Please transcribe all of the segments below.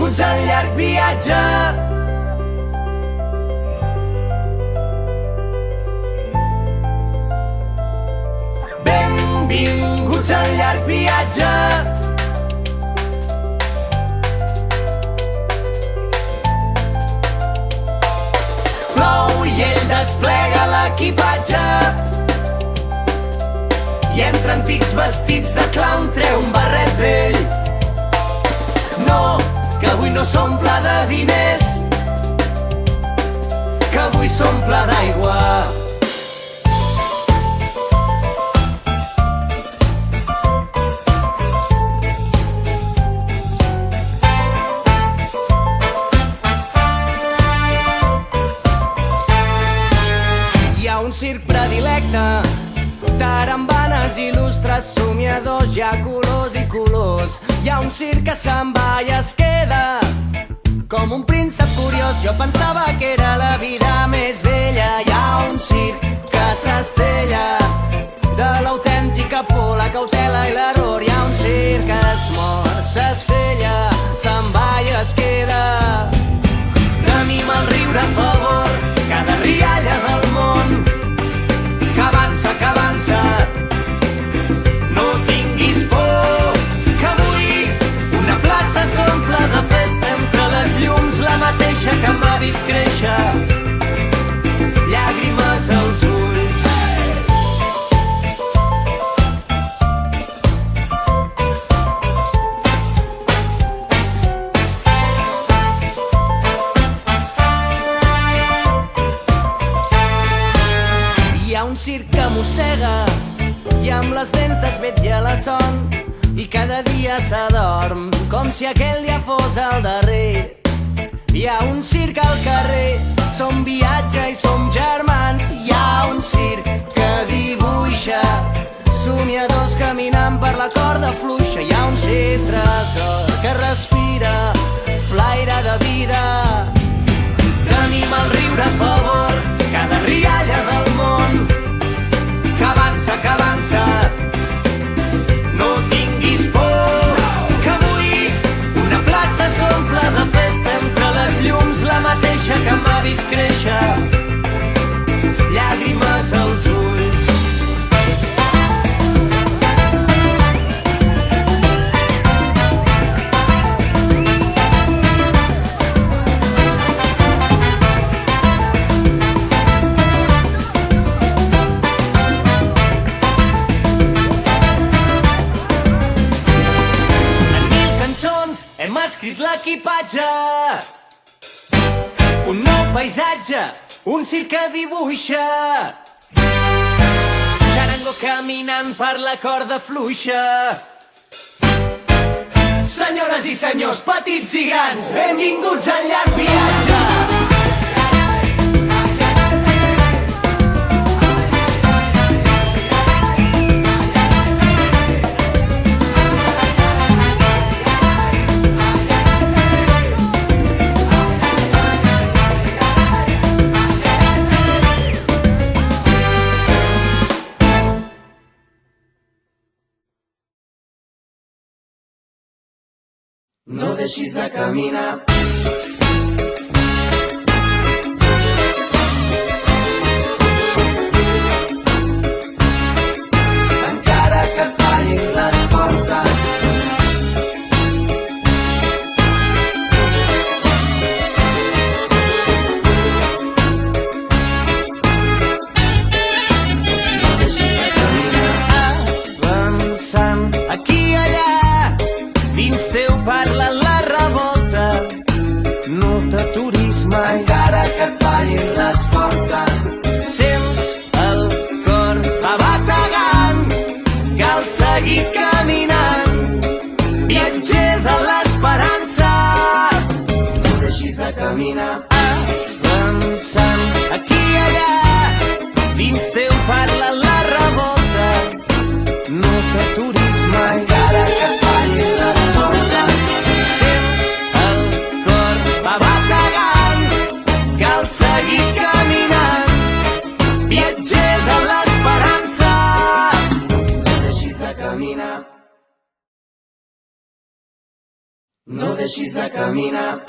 Benvinguts al llarg viatge. Benvinguts al llarg viatge. Plou i ell desplega l'equipatge i entre antics vestits de clown treu un barret vell. No, que avui no s'omple de diners, que avui s'omple d'aigua. Hi ha un circ predilecte, tarambanes il·lustres, somiadors, hi ha colors i colors. Hi ha un circ que se'n va i es queda com un príncep curiós. Jo pensava que era la vida més bella. Hi ha un circ que s'estella de l'autèntica por, la cautela i l'error. Hi ha un circ que es mor, s'esfella, se'n va i es queda. Tenim el riure a favor, cada rialla del món que avança, que avança. No tinguis por, que avui una plaça s'omple de festa entre les llums, la mateixa que m'ha vist créixer, llàgrimes als ulls. Hi ha un circ que mossega i amb les dents desvetlla la son i cada dia s'adorm com si aquell dia fos el darrer. Hi ha un circ al carrer, som viatge i som germans. Hi ha un circ que dibuixa somiadors caminant per la corda fluixa. Hi ha un circ tresor que respira flaire de vida. Tenim el riure a favor, cada rialla del món que avança, que avança. No tinguis por, que avui una plaça s'omple de festa entre les llums, la mateixa que m'ha vist créixer, llàgrimes als ulls. Hem escrit l'equipatge, un nou paisatge, un circ que dibuixa, xarango caminant per la corda fluixa. Senyores i senyors, petits i grans, benvinguts al llarg viatge. No deixis de caminar. Encara que et fallin les forces. No deixis de caminar. Avançant aquí i allà, dins teu parla la revolta. No t'aturis mai, encara que et fallin les forces. Sents el cor bategant, cal seguir caminant, viatger de l'esperança. No deixis de caminar. Avançant aquí i allà, dins teu parla la revolta. No t'aturis mai, encara que et fallin les forces. Sents el cor bategant, cal seguir caminant, viatger de l'esperança. No deixis de caminar. No deixis de caminar.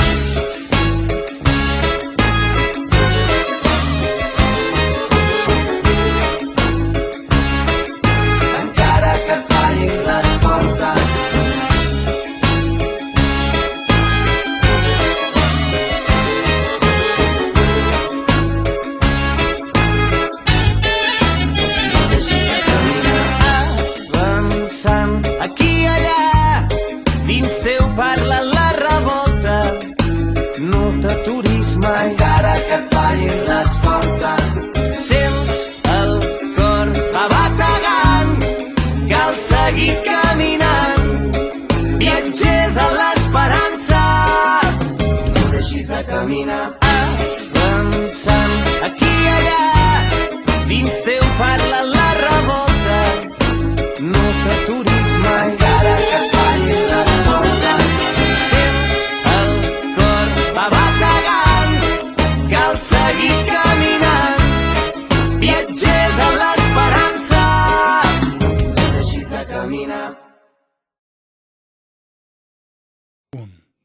Encara que et fallin les forces. No deixis de caminar. Avançant aquí i allà, dins teu parla la revolta. No t'aturis mai, encara que et fallin les forces. Sents el cor abategant, cal seguir caminant. Viatger de l'esperança, no deixis de caminar. Avançant aquí i allà, dins teu parla la revolta. No t'aturis mai, encara que et fallin les forces. Sents el cor abategant, cal seguir caminant. Viatger de l'esperança, no deixis de caminar. 1,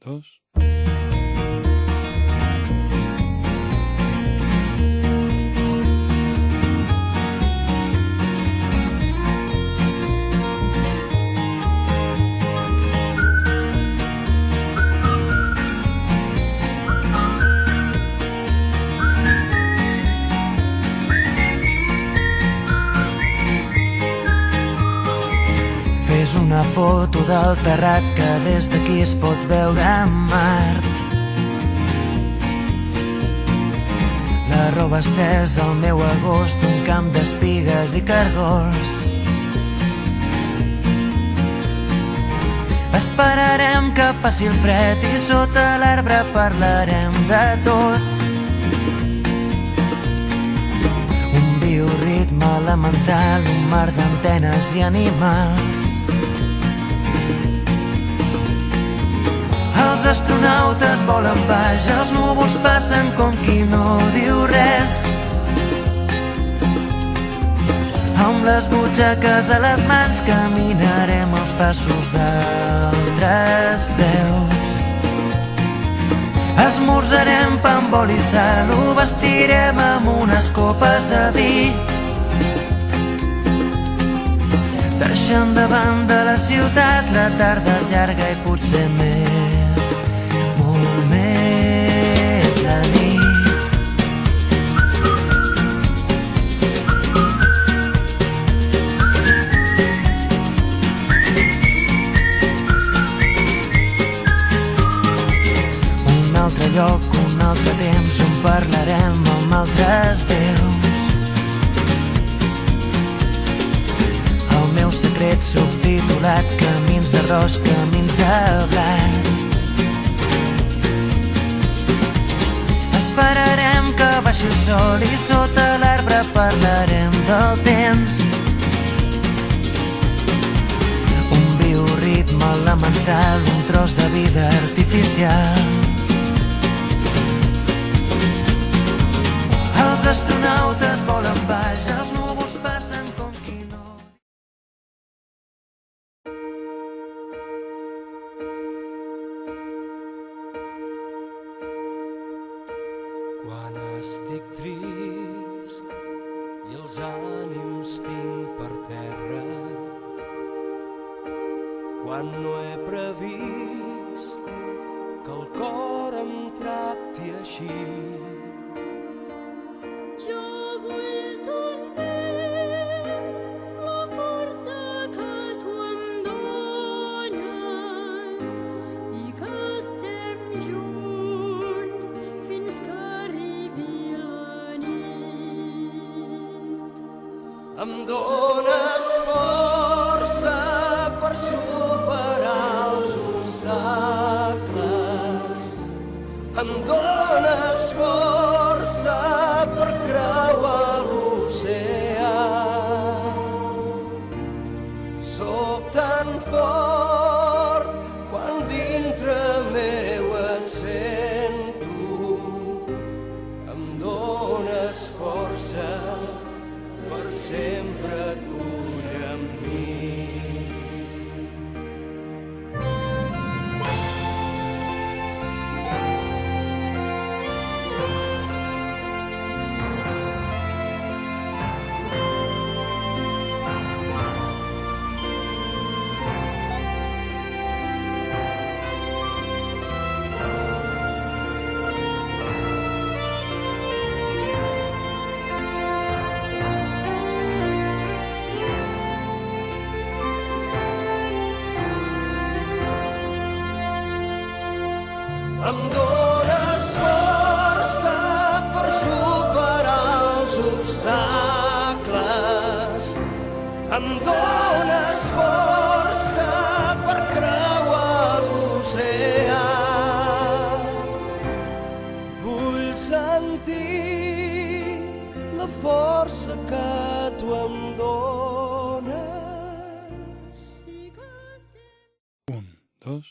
2. Fes una foto del terrat que des d'aquí es pot veure Mart. La roba estesa al meu agost, un camp d'espigues i cargols. Esperarem que passi el fred i sota l'arbre parlarem de tot. Un bioritme elemental, un mar d'antenes i animals. Els astronautes volen baix, els núvols passen com qui no diu res. Amb les butxaques a les mans caminarem els passos d'altres peus. Esmorzarem pa amb oli i sal, ho vestirem amb unes copes de vi. Deixant de banda la ciutat, la tarda és llarga i potser més, molt més la nit. Un altre lloc, un altre temps, on parlarem amb altres déus. El meu secret subtitulat, camins d'arròs, camins de blat. Esperarem que baixi el sol i sota l'arbre parlarem del temps. Un bioritme elemental, un tros de vida artificial. Els astronautes volen baix, els núvols passen com qui no... Quan estic trist i els ànims tinc per terra, quan no he previst que el cor em tracti així, jo vull sentir la força que tu em dones i que estem junts fins que arribi la nit. Em dones força per superar els obstacles. Em dones força per creuar l'oceà. Soc tan fort quan dintre meu et sento. Em dones força per sempre et vull amb mi. Em dones força per superar els obstacles. Em dones força per creuar l'oceà. Vull sentir la força que tu em dones. Un, dos.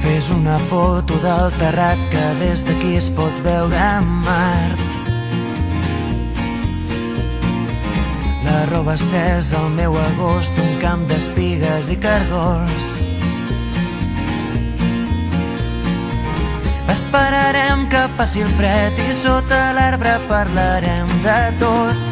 Fes una foto del terrat que des d'aquí es pot veure a Mart. La roba estesa al meu agost, un camp d'espigues i cargols. Esperarem que passi el fred i sota l'arbre parlarem de tot.